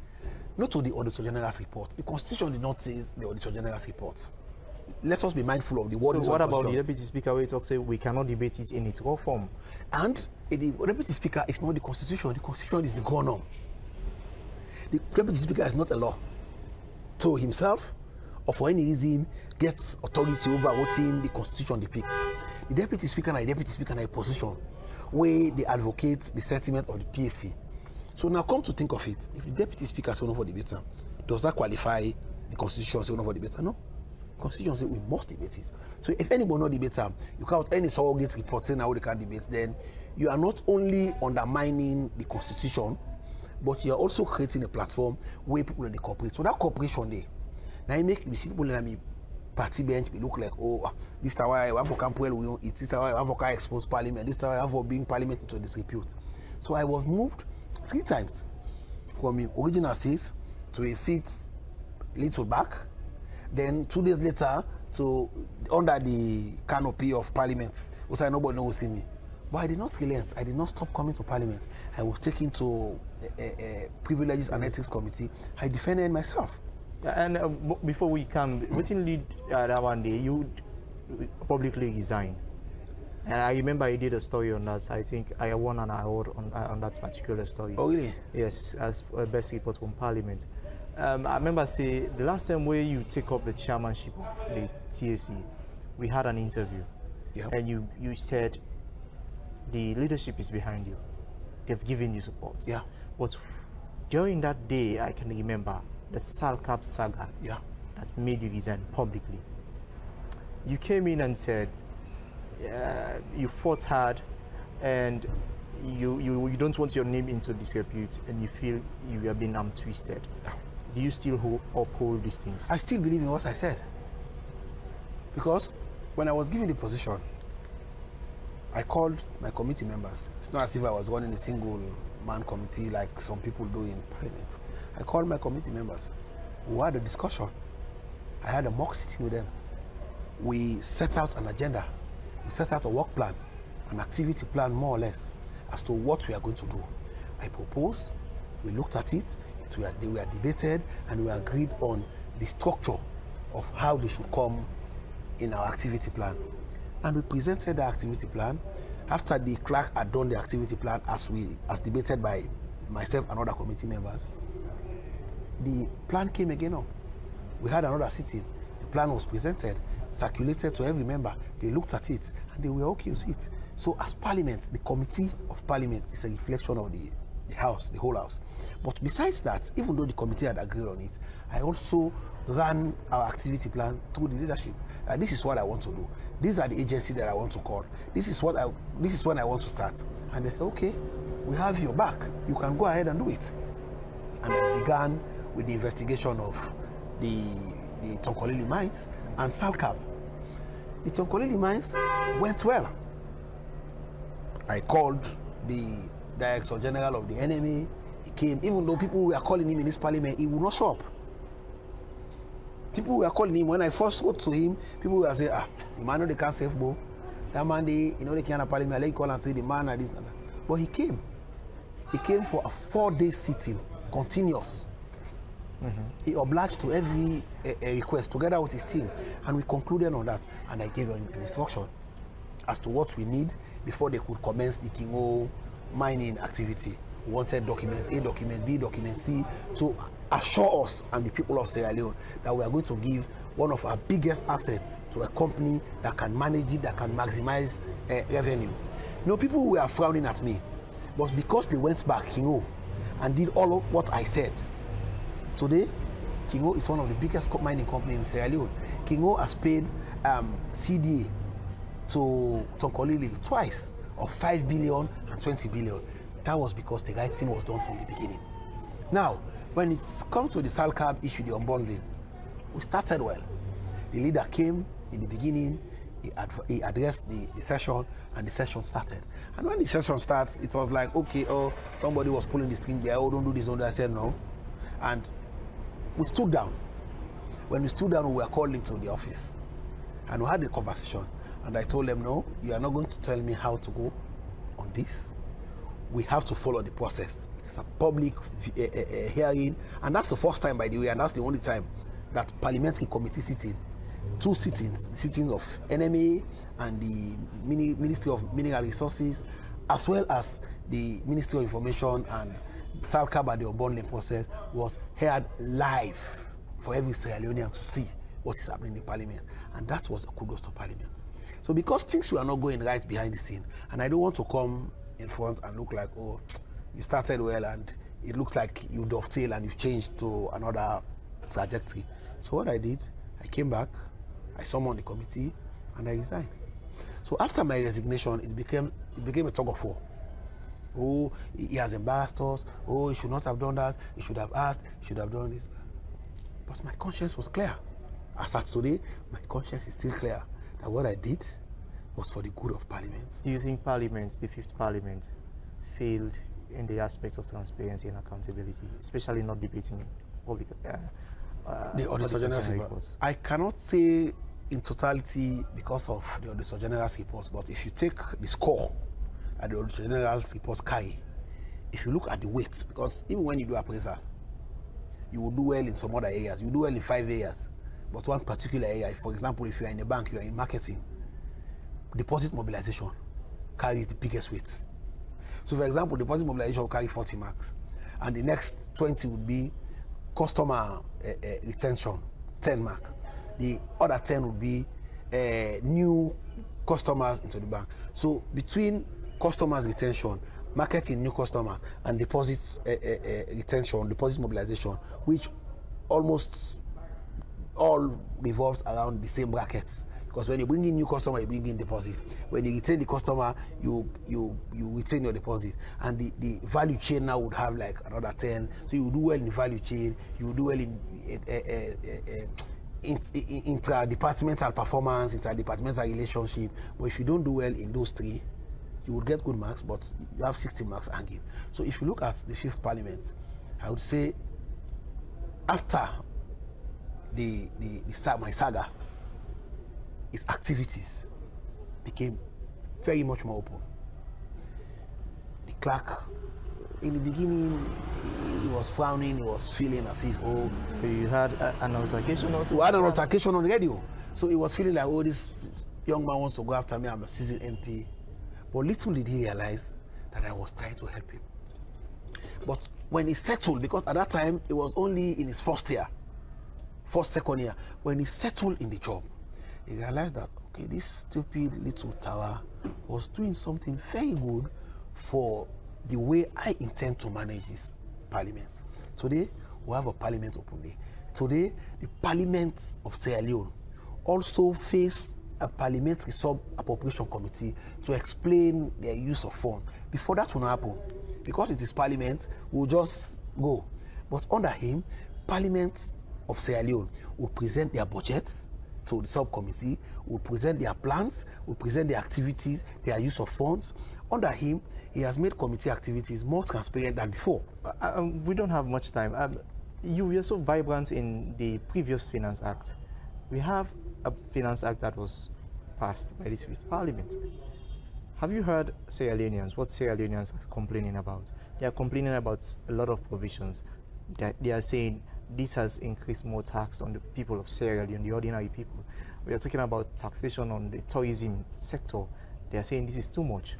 not to the Auditor General's report. The Constitution did not say the Auditor General's report. Let us be mindful of the word. So what about the Deputy Speaker where he talks say we cannot debate it in its raw form? And the Deputy Speaker is not the Constitution. The Constitution is the governor. The Deputy Speaker is not a law. To himself, or for any reason, gets authority over what in the Constitution depicts. The deputy speaker and the deputy speaker in a position where they advocate the sentiment of the PAC. So now come to think of it, if the deputy speaker is one for debate, does that qualify the constitution say one for debate? No. Constitution says we must debate it. So if anybody not debate you can't any surrogate report saying how they can debate, then you are not only undermining the constitution, but you are also creating a platform where people will cooperate. So that cooperation there, now you make people like me party bench we look like, oh, this is why I have for camp well we don't eat, this is why I have for expose parliament, this is why I have for being parliament into disrepute. So I was moved 3 times from the original seat to a seat little back, then 2 days later to under the canopy of parliament. Also, nobody knows see me. But I did not relent. I did not stop coming to parliament. I was taken to a privileges and ethics committee. I defended myself. And before we come, what in lead that one day you publicly resigned. And I remember you did a story on that. I think I won an award on that particular story. Oh really? Yes, as best report from Parliament. I remember say the last time where you take up the chairmanship of the TAC, we had an interview. Yep. And you said the leadership is behind you. They've given you support. Yeah. But during that day, I can remember the Salcap saga that made you resign publicly. You came in and said you fought hard and you don't want your name into disrepute and you feel you have been twisted. Yeah. Do you still uphold these things? I still believe in what I said. Because when I was given the position, I called my committee members. It's not as if I was running a single man committee like some people do in parliament. I called my committee members. We had a discussion. I had a mock sitting with them. We set out an agenda. We set out a work plan, an activity plan more or less, as to what we are going to do. I proposed, we looked at it, they were debated, and we agreed on the structure of how they should come in our activity plan. And we presented the activity plan after the clerk had done the activity plan as debated by myself and other committee members. The plan came again up. We had another sitting. The plan was presented, circulated to every member. They looked at it and they were okay with it. So as Parliament, the Committee of Parliament is a reflection of the House, the whole House. But besides that, even though the committee had agreed on it, I also ran our activity plan through the leadership. This is what I want to do. These are the agencies that I want to call. This is when I want to start. And they said, okay, we have your back. You can go ahead and do it. And I began with the investigation of the Tonkolili mines and Salcap. The Tonkolili mines went well. I called the Director General of the NMA. He came, even though people were calling him in this parliament, he would not show up. People were calling him. When I first spoke to him, people were saying, the man they can't save Bo. That man, they can't parliament. I call and say the man and this and that. But he came. He came for a 4-day sitting, continuous. Mm-hmm. He obliged to every request together with his team, and we concluded on that. And I gave him an instruction as to what we need before they could commence the Kingo mining activity. We wanted document A, document B, document C to assure us and the people of Sierra Leone that we are going to give one of our biggest assets to a company that can manage it, that can maximize revenue. You know, people were frowning at me, but because they went back, Kingo, and did all of what I said, today, Kingo is one of the biggest mining companies in Sierra Leone. Kingo has paid CDA to Tonkolili twice of 5 billion and 20 billion. That was because the right thing was done from the beginning. Now, when it's come to the Salcap issue, the unbundling, we started well. The leader came in the beginning, he addressed the session, and the session started. And when the session starts, it was like, okay, somebody was pulling the string there, don't do this, don't do that. I said no. And we stood down. When we stood down, we were called into the office. And we had a conversation. And I told them, no, you are not going to tell me how to go on this. We have to follow the process. It's a public hearing. And that's the first time, by the way, and that's the only time that parliamentary committee two sittings of NMA and the Ministry of Mineral Resources, as well as the Ministry of Information and Salcap and the unbundling process was heard live for every Sierra Leonean to see what is happening in Parliament. And that was a kudos to Parliament. So because things were not going right behind the scene, and I don't want to come in front and look like, oh, you started well and it looks like you dovetail and you've changed to another trajectory. So what I did, I came back, I summoned the committee, and I resigned. So after my resignation, it became a tug of war. Oh, he has embarrassed us. Oh, he should not have done that. He should have asked. He should have done this. But my conscience was clear. As at today, my conscience is still clear that what I did was for the good of Parliament. Do you think Parliament, the fifth Parliament, failed in the aspects of transparency and accountability, especially not debating public the Auditor General's report? I cannot say in totality because of the Auditor General's report, but if you take the score at the Auditor General's report carry, if you look at the weight, because even when you do appraisal, you will do well in some other areas. You do well in 5 areas, but one particular area, for example, if you are in a bank, you are in marketing, deposit mobilization carries the biggest weight. So for example, deposit mobilization will carry 40 marks, and the next 20 would be customer retention, 10 mark. The other 10 would be new customers into the bank. So between customers retention, marketing new customers, and deposit retention, deposit mobilization, which almost all revolves around the same brackets. Because when you bring in new customer, you bring in deposit. When you retain the customer, you retain your deposit. And the value chain now would have like another 10. So you do well in the value chain, you do well in intra-departmental performance, inter-departmental relationship. But if you don't do well in those three, you would get good marks, but you have 60 marks hanging. So if you look at the fifth Parliament, I would say after my saga, its activities became very much more open. The clerk, in the beginning, he was frowning, he was feeling as if, oh... You had an altercation also? We had an altercation on the radio. So he was feeling like, oh, this young man wants to go after me, I'm a seasoned MP. But little did he realize that I was trying to help him. But when he settled, because at that time, it was only in his second year, when he settled in the job, he realized that, okay, this stupid little tower was doing something very good for the way I intend to manage this Parliament. Today, we have a Parliament open day. Today, the Parliament of Sierra Leone also face a Parliamentary Sub-Appropriation Committee to explain their use of funds. Before that will not happen, because it is Parliament, we'll just go. But under him, Parliament of Sierra Leone will present their budgets to the subcommittee, will present their plans, will present their activities, their use of funds. Under him, he has made committee activities more transparent than before. We don't have much time. You were so vibrant in the previous Finance Act. We have a Finance Act that was passed by this fifth Parliament. Have you heard Sierra Leoneans, what Sierra Leoneans are complaining about? They are complaining about a lot of provisions. They are saying this has increased more tax on the people of Sierra Leone, the ordinary people. We are talking about taxation on the tourism sector. They are saying this is too much.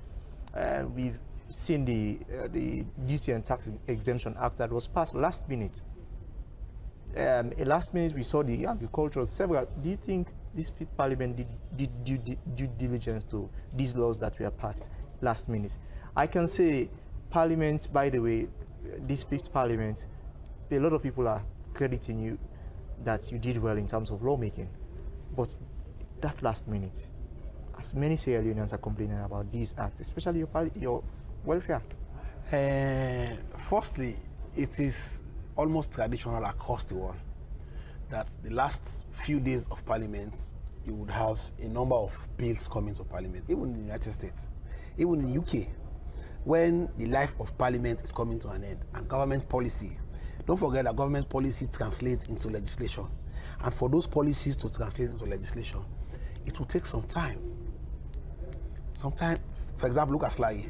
We've seen the Duty and Tax Exemption Act that was passed last minute. Last minute we saw the agricultural several. Do you think this fifth Parliament did due diligence to these laws that were passed last minute? I can say Parliament, by the way, this fifth Parliament, a lot of people are crediting you that you did well in terms of lawmaking, but that last minute, as many Sierra Leoneans are complaining about these acts, especially your welfare. Firstly, it is almost traditional across the world that the last few days of Parliament, you would have a number of bills coming to Parliament, even in the United States, even in the UK, when the life of Parliament is coming to an end and government policy. Don't forget that government policy translates into legislation. And for those policies to translate into legislation, it will take some time. For example, look at Slagi.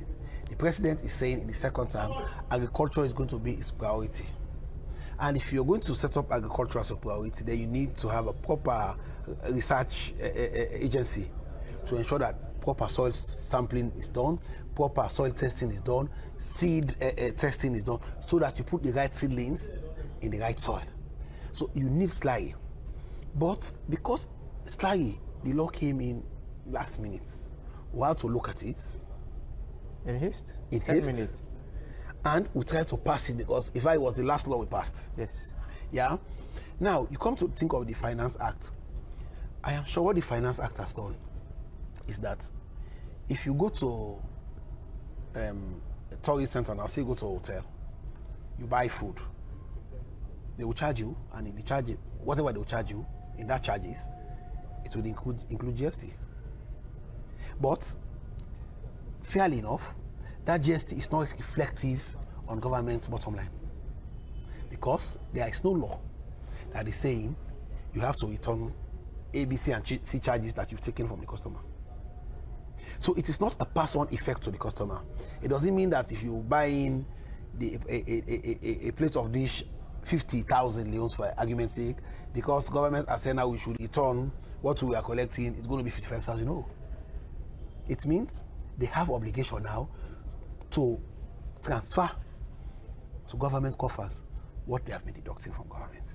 The president is saying in the second term, agriculture is going to be his priority. And if you're going to set up agriculture as a priority, then you need to have a proper research agency to ensure that proper soil sampling is done, proper soil testing is done, seed testing is done, so that you put the right seedlings in the right soil. So you need Slagi. But because Slagi, the law came in last minute. We have to look at it. In haste? In 10 haste. minutes. And we try to pass it because if it was the last law we passed. Yes. Yeah. Now, you come to think of the Finance Act. I am sure what the Finance Act has done is that if you go to a tourist center, and I'll say you go to a hotel, you buy food, they will charge you, and in the charge, whatever they will charge you, in that charges, it will include GST. But, fairly enough, that GST is not reflective on government's bottom line. Because there is no law that is saying you have to return A, B, C, and C charges that you've taken from the customer. So it is not a pass-on effect to the customer. It doesn't mean that if you buy in a plate of dish 50,000 leons for argument's sake, because government are saying now we should return what we are collecting, it's going to be 55,000. No. It means they have obligation now to transfer to government coffers what they have been deducting from government,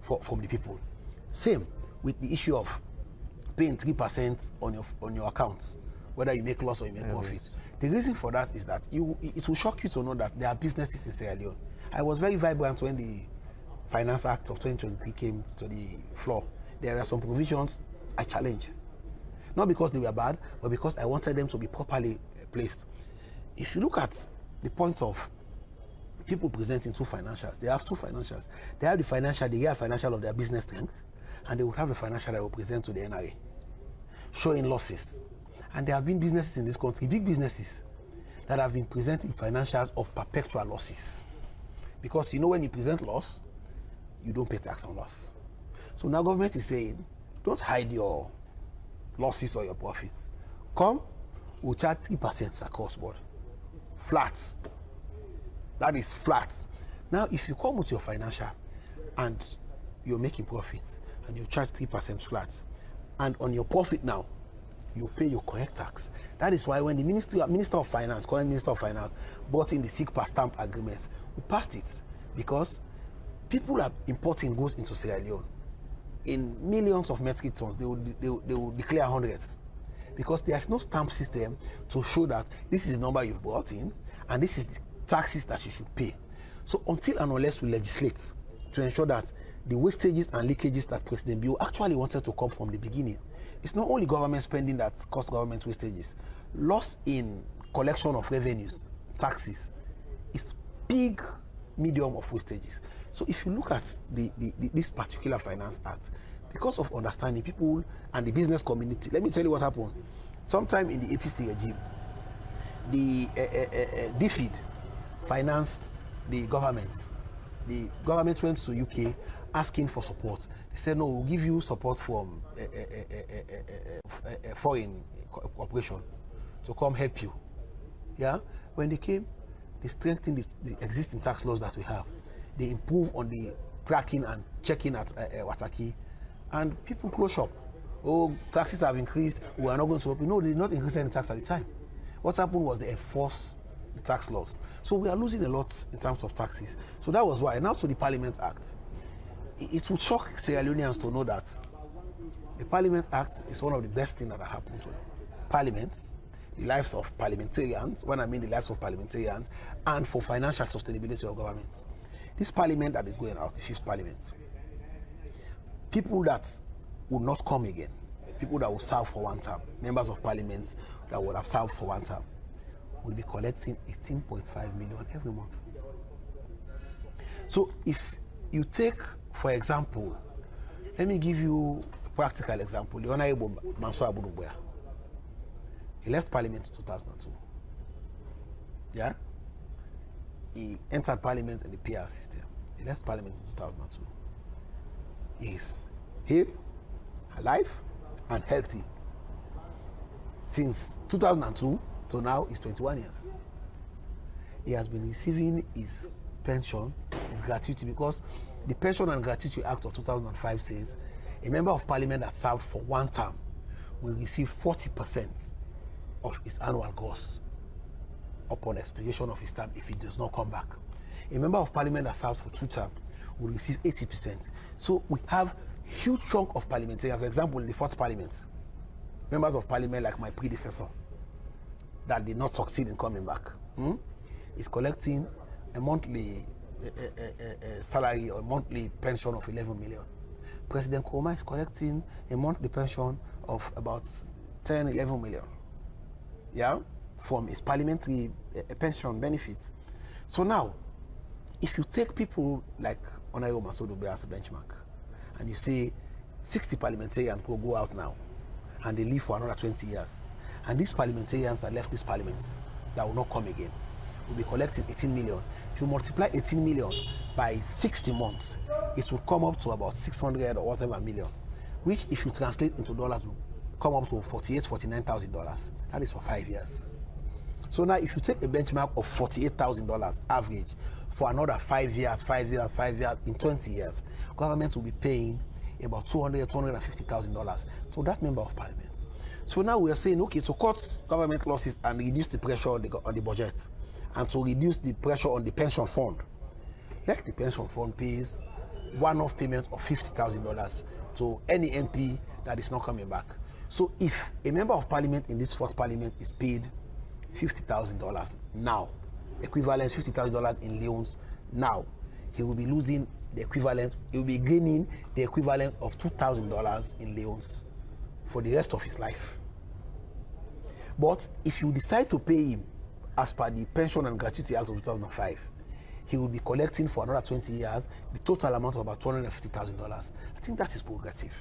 from the people. Same with the issue of paying 3% on your accounts, whether you make loss or you make profit. The reason for that is that it will shock you to know that there are businesses in Sierra Leone. I was very vibrant when the Finance Act of 2023 came to the floor. There were some provisions I challenged. Not because they were bad, but because I wanted them to be properly placed. If you look at the point of people presenting two financials, they have two financials. They have the real financial of their business strength, and they will have a financial that will present to the NRA, showing losses. And there have been businesses in this country, big businesses, that have been presenting financials of perpetual losses. Because you know when you present loss, you don't pay tax on loss. So now government is saying, don't hide your losses or your profits. Come, we'll charge 3% across board. Flat. That is flat. Now, if you come with your financial and you're making profit and you charge 3% flat, and on your profit now, you pay your correct tax. That is why when the Minister of Finance, current Minister of Finance, brought in the sick per stamp agreements, we passed it because people are importing goods into Sierra Leone in millions of metric tons. They will declare hundreds because there's no stamp system to show that this is the number you've brought in and this is the taxes that you should pay. So until and unless we legislate to ensure that the wastages and leakages that President Bill actually wanted to come from the beginning, it's not only government spending that cost government wastages. Loss in collection of revenues, taxes, is big medium of wastages. So if you look at this particular Finance Act, because of understanding people and the business community, let me tell you what happened. Sometime in the APC regime, the DFID financed the government. The government went to UK asking for support. They said, no, we'll give you support from a foreign corporation to come help you. Yeah? When they came, they strengthened the existing tax laws that we have. They improved on the tracking and checking at Wataki. And people close shop. Oh, taxes have increased. We are not going to help you. No, they did not increase any tax at the time. What happened was they enforced the tax laws. So we are losing a lot in terms of taxes. So that was why. Now to the Parliament Act. It would shock Sierra Leoneans to know that the Parliament Act is one of the best things that have happened to parliaments, the lives of parliamentarians, when I mean the lives of parliamentarians, and for financial sustainability of governments. This parliament that is going out, the 5th parliament, people that will not come again, people that will serve for one term, members of parliament that would have served for one term, will be collecting 18.5 million every month. So if you take, for example, let me give you a practical example. The Honorable Mansour Abudubuya. He left Parliament in 2002. Yeah? He entered Parliament in the PR system. He left Parliament in 2002. He is here, alive, and healthy. Since 2002 to now, is 21 years. He has been receiving his pension, his gratuity, because the Pension and Gratuity Act of 2005 says a member of parliament that served for one term will receive 40% of his annual gross upon expiration of his term if he does not come back. A member of parliament that serves for 2 terms will receive 80%. So we have huge chunk of parliamentarians. For example, in the 4th parliament, members of parliament like my predecessor that did not succeed in coming back is collecting a monthly salary or monthly pension of 11 million. President Koma is collecting a monthly pension of about 10, 11 million. Yeah, from his parliamentary pension benefit. So now, if you take people like Honorable Massoudou as a benchmark, and you say 60 parliamentarians will go out now, and they live for another 20 years, and these parliamentarians that left this parliament that will not come again will be collecting 18 million. If you multiply 18 million by 60 months, it will come up to about 600 or whatever million, which if you translate into dollars will come up to $49,000. That is for 5 years. So now if you take a benchmark of $48,000 average for another 5 years, in 20 years, government will be paying about $250,000 to that member of parliament. So now we are saying, okay, to cut government losses and reduce the pressure on the budget, and to reduce the pressure on the pension fund, let the pension fund pays one-off payment of $50,000 to any MP that is not coming back. So if a member of parliament in this fourth parliament is paid $50,000 now, equivalent $50,000 in loans now, he will be losing the equivalent, he will be gaining the equivalent of $2,000 in loans for the rest of his life. But if you decide to pay him as per the Pension and Gratuity Act of 2005, he will be collecting for another 20 years the total amount of about $250,000. I think that is progressive.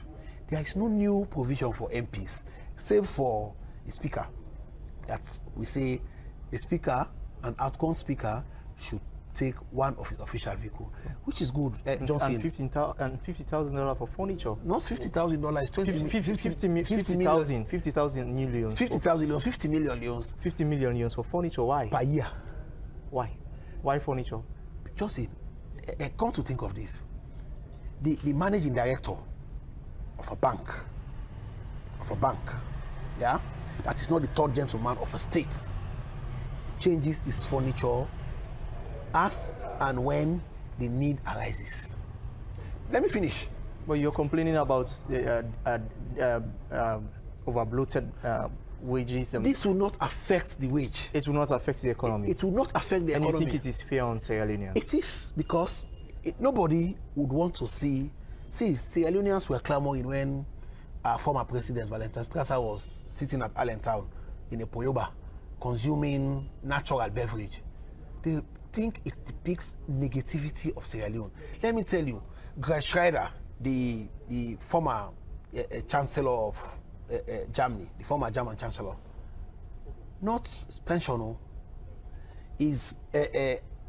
There is no new provision for MPs, save for the speaker. That we say a speaker, an outcome speaker, should take one of his official vehicle, which is good. Johnson. And $50,000 for furniture. Not $50,000, it's 50,000 new loans. 50,000 loans, 50 million loans. 50 million loans for furniture. Why? Per year. Why? Why furniture? Johnson, come to think of this. The managing director of a bank, yeah, that is not the third gentleman of a state, changes his furniture as and when the need arises. Let me finish. But you're complaining about over-bloated wages. This will not affect the wage. It will not affect the economy. It will not affect the economy. And you think it is fair on Sierra Leoneans? It is, because nobody would want to see Sierra Leoneans were clamoring when our former president Valentine Strasser was sitting at Allentown in a Poyoba consuming natural beverage. They think it depicts negativity of Sierra Leone. Let me tell you, Greg Schreider, the former chancellor of Germany, the former German chancellor, not pensioner, is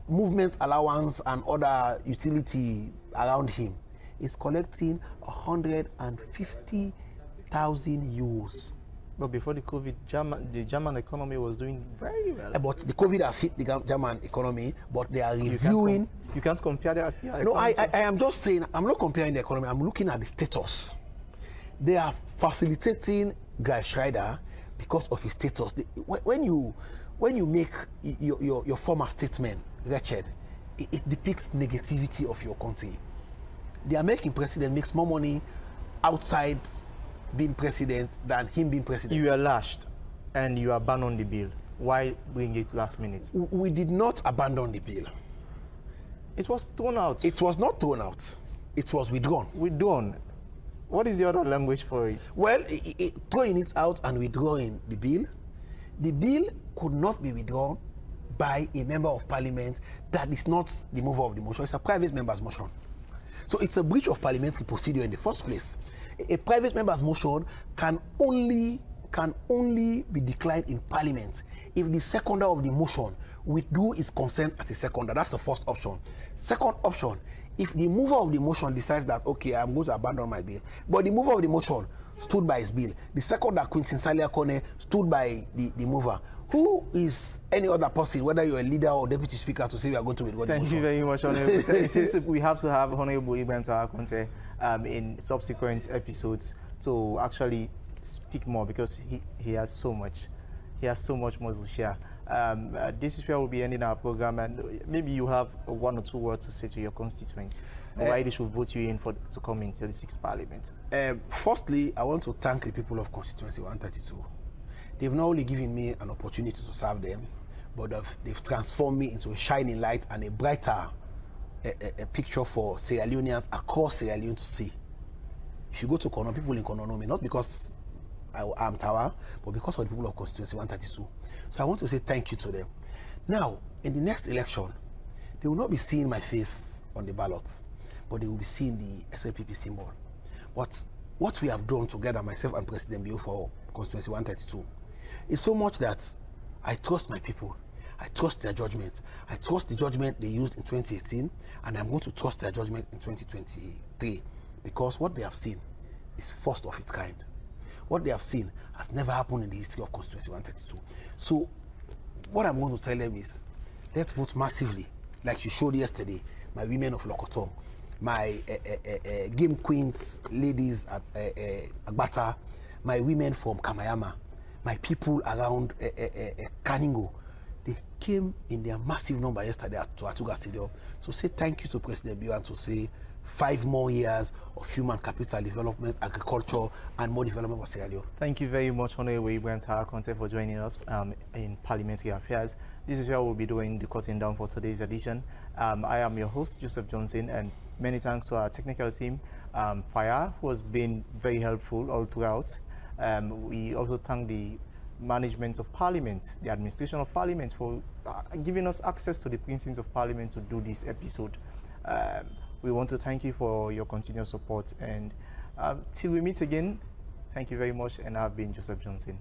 movement allowance and other utility around him is collecting 150,000 euros. But before the COVID, the German economy was doing very well. But the COVID has hit the German economy, but they are reviewing. You can't compare that. Yeah, no, I am just saying, I'm not comparing the economy, I'm looking at the status. They are facilitating Guy Schreider because of his status. When you make your former statesman wretched, it depicts negativity of your country. The American president makes more money outside being president than him being president. You were lashed and you abandoned the bill. Why bring it last minute? We did not abandon the bill. It was thrown out. It was not thrown out. It was withdrawn. Withdrawn. What is the other language for it? Well, throwing it out and withdrawing the bill could not be withdrawn by a member of parliament that is not the mover of the motion. It's a private member's motion. So it's a breach of parliamentary procedure in the first place. A private member's motion can only be declined in parliament if the seconder of the motion withdrew his consent as a seconder. That's the first option. Second option, if the mover of the motion decides that, okay, I'm going to abandon my bill, but the mover of the motion stood by his bill, the seconder, Quintin Salia-Kone, stood by the mover, who is any other person, whether you're a leader or deputy speaker, to say we are going to withdraw the motion? Thank you very much, Honorable. It seems we have to have Honorable Ibrahim Tawa Conteh in subsequent episodes to actually speak more, because he has so much more to share. This is where we'll be ending our program, and maybe you have one or two words to say to your constituents why they should vote you in to come into the 6th Parliament. Firstly, I want to thank the people of Constituency 132. They've not only given me an opportunity to serve them, but they've transformed me into a shining light and a brighter a picture for Sierra Leoneans across Sierra Leone to see. If you go to Kono, people in Kono know me, not because I'm Tawa, but because of the people of Constituency 132. So I want to say thank you to them. Now, in the next election, they will not be seeing my face on the ballot, but they will be seeing the SLPP symbol. But what we have done together, myself and President Bio for Constituency 132, is so much that I trust my people. I trust their judgment. I trust the judgment they used in 2018, and I'm going to trust their judgment in 2023, because what they have seen is first of its kind. What they have seen has never happened in the history of Constituency 132. So what I'm going to tell them is, let's vote massively, like you showed yesterday, my women of Lokotom, my game queens, ladies at Agbata, my women from Kamayama, my people around Kaningo. They came in their massive number yesterday to Atuga Stadium to say thank you to President Bio and to say 5 more years of human capital development, agriculture, and more development for Sierra Leone. Thank you very much, Honorable Ibrahim Tawa Conteh, for joining us in Parliamentary Affairs. This is where we'll be doing the cutting down for today's edition. I am your host, Joseph Johnson, and many thanks to our technical team, Fire, who has been very helpful all throughout. We also thank the management of Parliament, the administration of Parliament, for giving us access to the precincts of Parliament to do this episode. We want to thank you for your continued support, and till we meet again, thank you very much, and I've been Joseph Johnson.